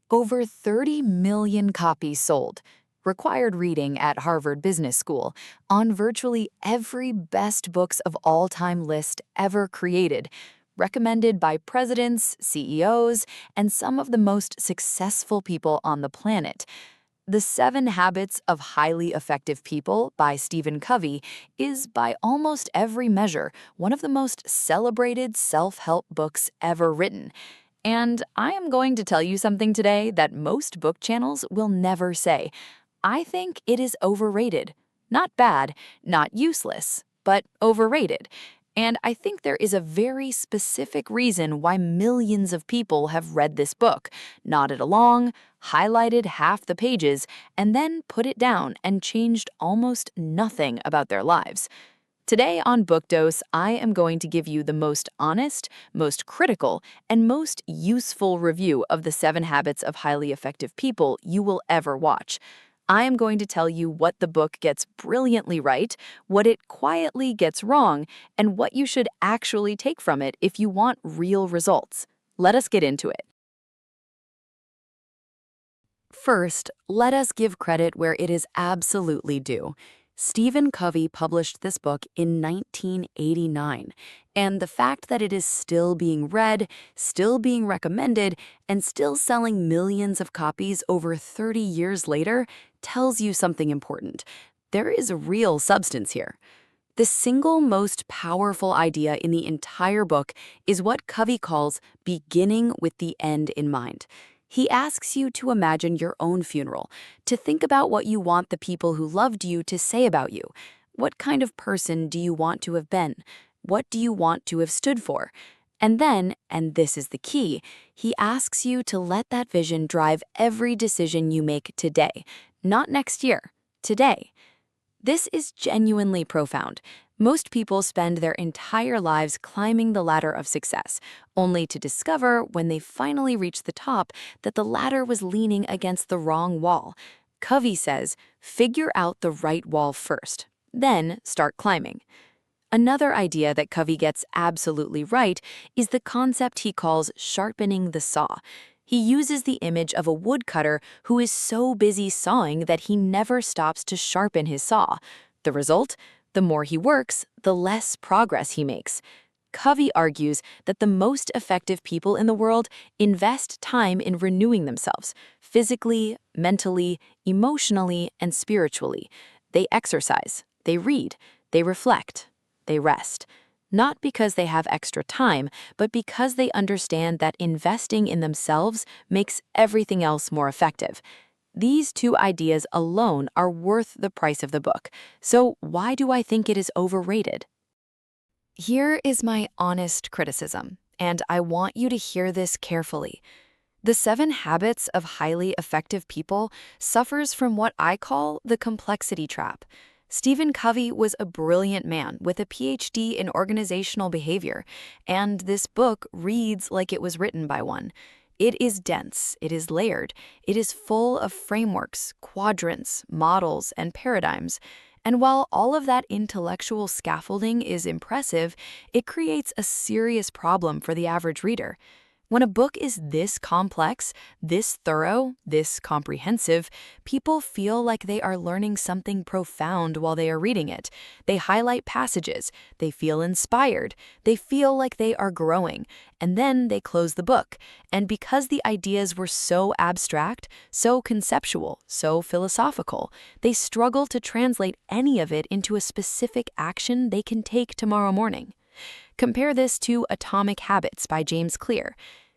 Over 30 million copies sold, required reading at Harvard Business School, on virtually every best books of all time list ever created, recommended by presidents, CEOs, and some of the most successful people on the planet. The 7 Habits of Highly Effective People by Stephen Covey is, by almost every measure, one of the most celebrated self-help books ever written. And I am going to tell you something today that most book channels will never say. I think it is overrated. Not bad, not useless, but overrated. And I think there is a very specific reason why millions of people have read this book, nodded along, highlighted half the pages, and then put it down and changed almost nothing about their lives. Today on Book Dose, I am going to give you the most honest, most critical, and most useful review of the 7 Habits of Highly Effective People you will ever watch. I am going to tell you what the book gets brilliantly right, what it quietly gets wrong, and what you should actually take from it if you want real results. Let us get into it. First, let us give credit where it is absolutely due. Stephen Covey published this book in 1989, and the fact that it is still being read, still being recommended, and still selling millions of copies over 30 years later tells you something important. There is real substance here. The single most powerful idea in the entire book is what Covey calls beginning with the end in mind. He asks you to imagine your own funeral, to think about what you want the people who loved you to say about you. What kind of person do you want to have been? What do you want to have stood for? And then, and this is the key, he asks you to let that vision drive every decision you make today, not next year, today. This is genuinely profound. Most people spend their entire lives climbing the ladder of success, only to discover, when they finally reach the top, that the ladder was leaning against the wrong wall. Covey says, figure out the right wall first, then start climbing. Another idea that Covey gets absolutely right is the concept he calls sharpening the saw. He uses the image of a woodcutter who is so busy sawing that he never stops to sharpen his saw. The result? The more he works, the less progress he makes. Covey argues that the most effective people in the world invest time in renewing themselves, physically, mentally, emotionally, and spiritually. They exercise, they read, they reflect, they rest. Not because they have extra time, but because they understand that investing in themselves makes everything else more effective. These 2 ideas alone are worth the price of the book. So why do I think it is overrated? Here is my honest criticism, and I want you to hear this carefully. The 7 Habits of Highly Effective People suffers from what I call the complexity trap. Stephen Covey was a brilliant man with a PhD in organizational behavior, and this book reads like it was written by one. It is dense, it is layered, it is full of frameworks, quadrants, models, and paradigms. And while all of that intellectual scaffolding is impressive, it creates a serious problem for the average reader. When a book is this complex, this thorough, this comprehensive, people feel like they are learning something profound while they are reading it. They highlight passages, they feel inspired, they feel like they are growing, and then they close the book. And because the ideas were so abstract, so conceptual, so philosophical, they struggle to translate any of it into a specific action they can take tomorrow morning. Compare this to Atomic Habits by James Clear.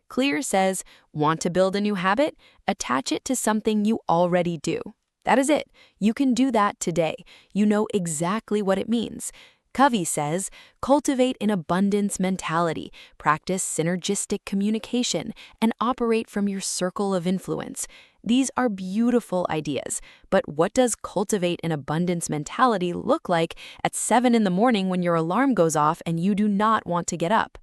Clear says, want to build a new habit? Attach it to something you already do. That is it. You can do that today. You know exactly what it means. Covey says, cultivate an abundance mentality, practice synergistic communication, and operate from your circle of influence. These are beautiful ideas, but what does cultivate an abundance mentality look like at 7 in the morning when your alarm goes off and you do not want to get up?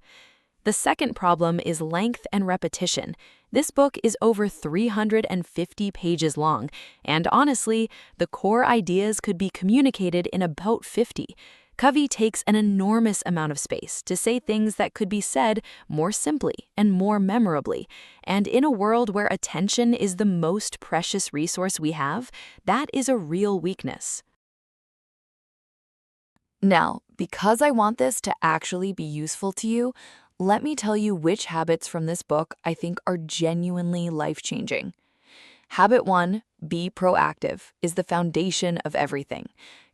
The second problem is length and repetition. This book is over 350 pages long, and honestly, the core ideas could be communicated in about 50. Covey takes an enormous amount of space to say things that could be said more simply and more memorably. And in a world where attention is the most precious resource we have, that is a real weakness. Now, because I want this to actually be useful to you, let me tell you which habits from this book I think are genuinely life-changing. Habit 1, be proactive, is the foundation of everything.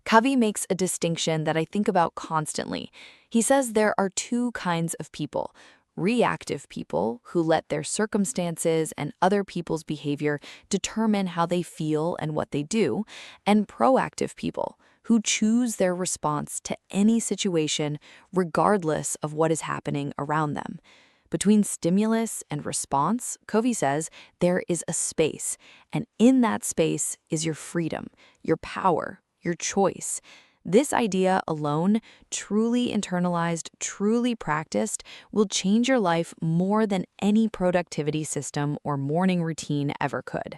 Covey makes a distinction that I think about constantly. He says there are two kinds of people: reactive people, who let their circumstances and other people's behavior determine how they feel and what they do, and proactive people, who choose their response to any situation regardless of what is happening around them. Between stimulus and response, Covey says, there is a space, and in that space is your freedom, your power, your choice. This idea alone, truly internalized, truly practiced, will change your life more than any productivity system or morning routine ever could.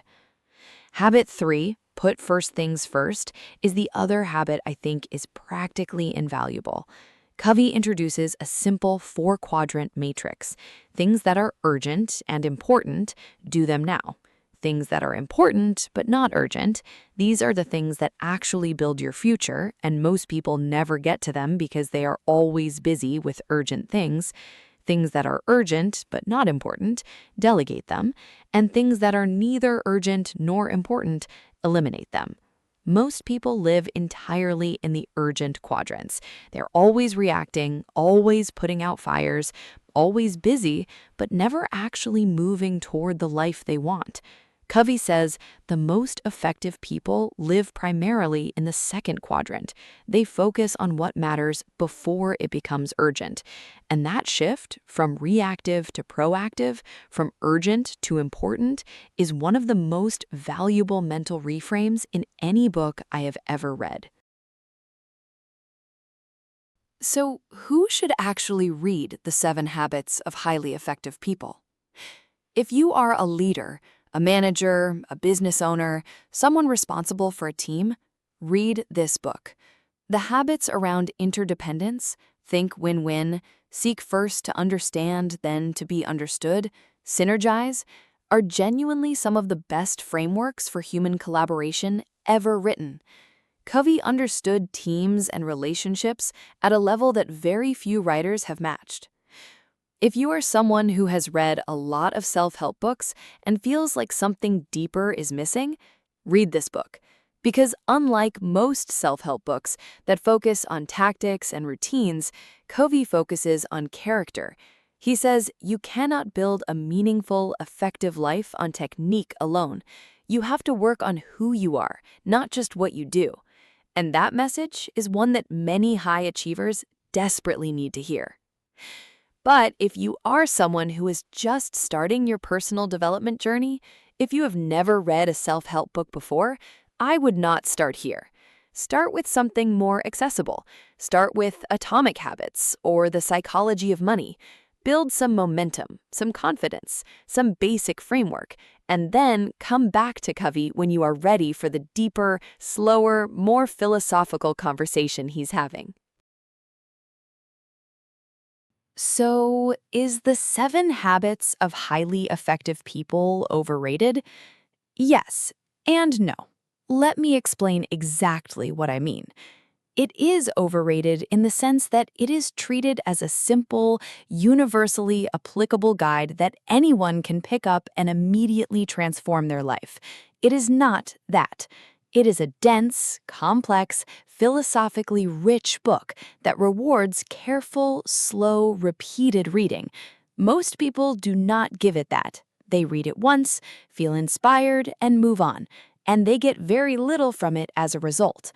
Habit 3, put first things first, is the other habit I think is practically invaluable. Covey introduces a simple 4-quadrant matrix. Things that are urgent and important, do them now. Things that are important but not urgent, these are the things that actually build your future, and most people never get to them because they are always busy with urgent things. Things that are urgent but not important, delegate them, and things that are neither urgent nor important, eliminate them. Most people live entirely in the urgent quadrants. They're always reacting, always putting out fires, always busy, but never actually moving toward the life they want. Covey says the most effective people live primarily in the second quadrant. They focus on what matters before it becomes urgent. And that shift from reactive to proactive, from urgent to important, is one of the most valuable mental reframes in any book I have ever read. So, who should actually read The 7 Habits of Highly Effective People? If you are a leader, a manager, a business owner, someone responsible for a team, read this book. The habits around interdependence, think win-win, seek first to understand, then to be understood, synergize, are genuinely some of the best frameworks for human collaboration ever written. Covey understood teams and relationships at a level that very few writers have matched. If you are someone who has read a lot of self-help books and feels like something deeper is missing, read this book. Because unlike most self-help books that focus on tactics and routines, Covey focuses on character. He says you cannot build a meaningful, effective life on technique alone. You have to work on who you are, not just what you do. And that message is one that many high achievers desperately need to hear. But if you are someone who is just starting your personal development journey, if you have never read a self-help book before, I would not start here. Start with something more accessible. Start with Atomic Habits or The Psychology of Money. Build some momentum, some confidence, some basic framework, and then come back to Covey when you are ready for the deeper, slower, more philosophical conversation he's having. So, is The 7 Habits of Highly Effective People overrated? Yes and no. Let me explain exactly what I mean. It is overrated in the sense that it is treated as a simple, universally applicable guide that anyone can pick up and immediately transform their life. It is not that. It is a dense, complex, philosophically rich book that rewards careful, slow, repeated reading. Most people do not give it that. They read it once, feel inspired, and move on, and they get very little from it as a result.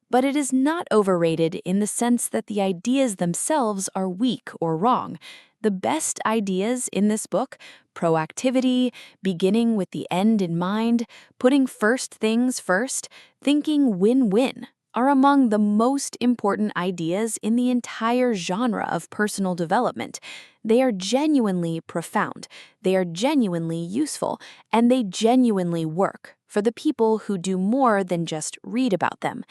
But it is not overrated in the sense that the ideas themselves are weak or wrong. The best ideas in this book, proactivity, beginning with the end in mind, putting first things first, thinking win-win, are among the most important ideas in the entire genre of personal development. They are genuinely profound, they are genuinely useful, and they genuinely work for the people who do more than just read about them.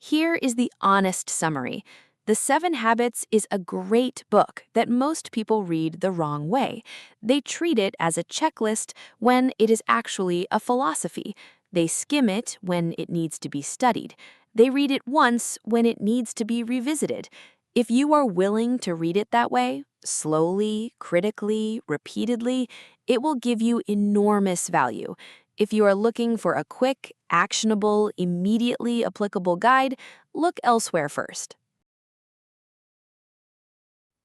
Here is the honest summary. The Seven Habits is a great book that most people read the wrong way. They treat it as a checklist when it is actually a philosophy. They skim it when it needs to be studied. They read it once when it needs to be revisited. If you are willing to read it that way, slowly, critically, repeatedly, it will give you enormous value. If you are looking for a quick, actionable, immediately applicable guide, look elsewhere first.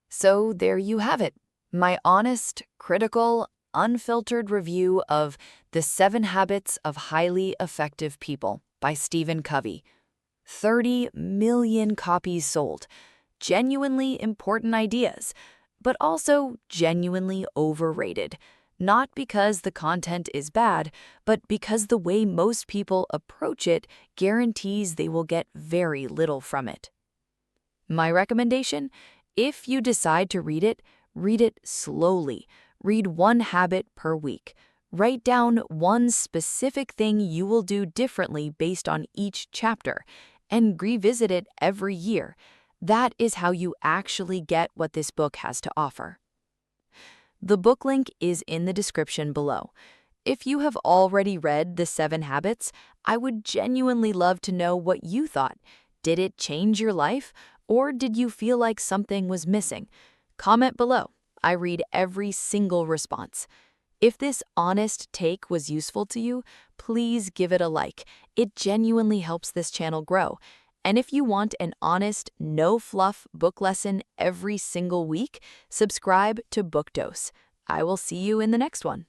So there you have it, my honest, critical, unfiltered review of The 7 Habits of Highly Effective People by Stephen Covey. 30 million copies sold. Genuinely important ideas, but also genuinely overrated. Not because the content is bad, but because the way most people approach it guarantees they will get very little from it. My recommendation? If you decide to read it slowly. Read one habit per week. Write down one specific thing you will do differently based on each chapter, and revisit it every year. That is how you actually get what this book has to offer. The book link is in the description below. If you have already read The 7 Habits, I would genuinely love to know what you thought. Did it change your life, or did you feel like something was missing? Comment below. I read every single response. If this honest take was useful to you, please give it a like. It genuinely helps this channel grow. And if you want an honest, no-fluff book lesson every single week, subscribe to Book Dose. I will see you in the next one.